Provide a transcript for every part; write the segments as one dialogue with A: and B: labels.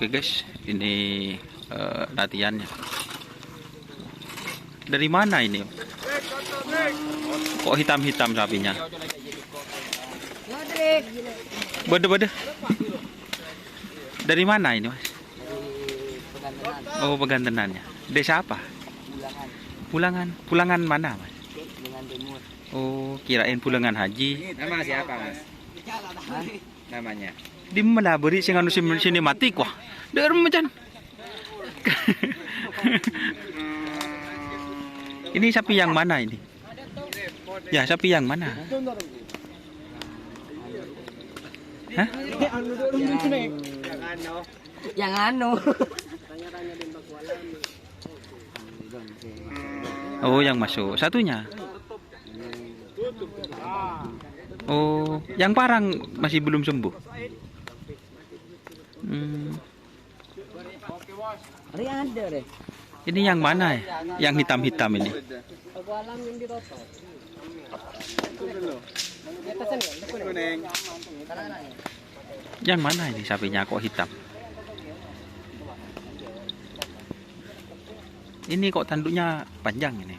A: Oke guys, ini latihannya. Dari mana ini? Kok hitam-hitam sapinya? Bede-bede. Dari mana ini, Mas? Oh, Pegantenannya. Desa apa? Pulangan. Pulangan mana, Mas?
B: Pulangan Timur.
A: Oh, kirain pulangan haji.
B: Nama siapa, Mas? Namanya?
A: Di mana beri sing anu sinematik wah. Deur macan. Ini sapi yang mana ini? Ya, sapi yang mana? Hah?
B: Yang anu.
A: Oh, yang masuk. Satunya. Oh, yang parang masih belum sembuh.
B: Ada deh.
A: Ini yang mana ya? Yang hitam-hitam ini. Yang mana ini sapinya kok hitam? Ini kok tanduknya panjang ini.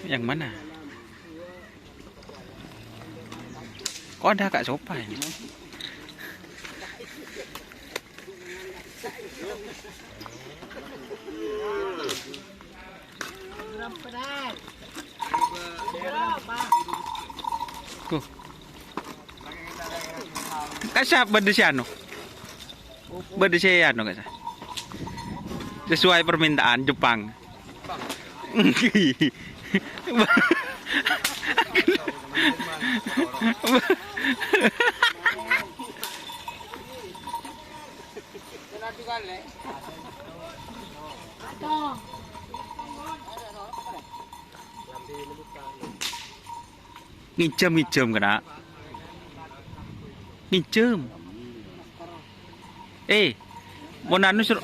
A: Yang mana? Kok ada Kak Sopa ini? Tuh. Kasap beda si anu. Beda si anu kasap. Sesuai permintaan Jepang. Ngicem kena. Ngicem. Mau nanu suruh.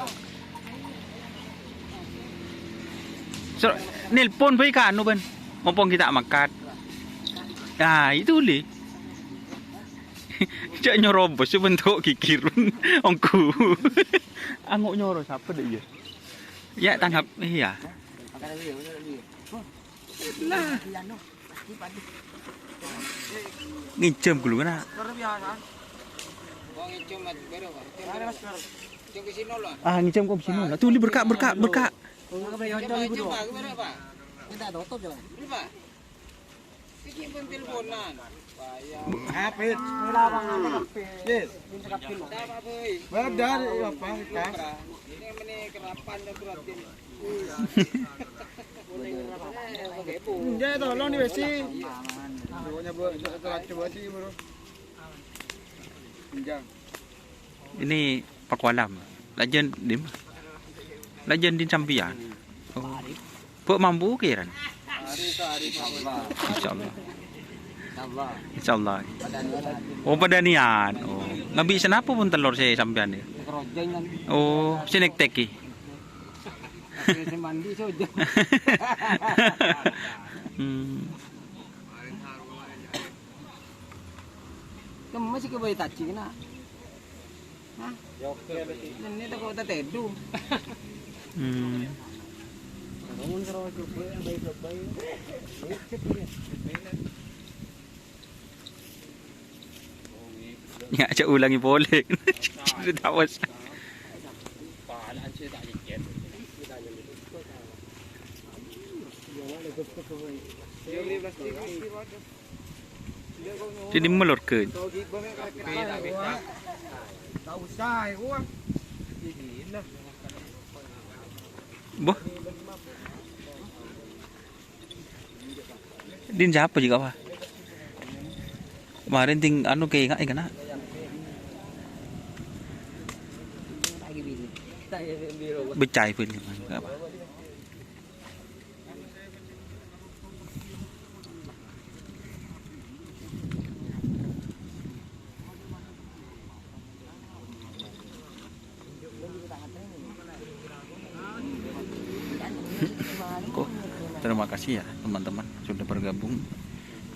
A: Nelpon baik kan anu ben. Mumpung kita makan. Nah, itu boleh. Cak nyorobos bentuk kikirun ongku. Anguk nyoro siapa deh ya? Ya tanggap iya. Nah. Ngicem dulu kena. Ngicem kok sini lah. Tuh berkak. Ini Pakualam. Legend dim. Legend di Sampian. Oh. Pok mampu kiran. Insyaallah. Oh, padanian. Oh, ngabisan apa pun telur saya sampean ya. Oh, sinek teki.
B: Mandi saja. Kamu masih ke bayi taci kena? Hah? Ini tak kau tak tedu.
A: Ya, cak ulangi boleh. Cerita was. Jadi melur ke. Boh. Din siapa juga pak? Kemarin ting anu kayak nggak kena. Becai pun nggak apa. Terima kasih ya teman-teman sudah bergabung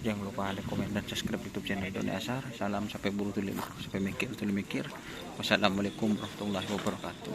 A: Jangan lupa like, komen, dan subscribe YouTube channel Doni Asar. Salam sampai buru tulis, sampai mikir tulis mikir. Wassalamualaikum warahmatullahi wabarakatuh.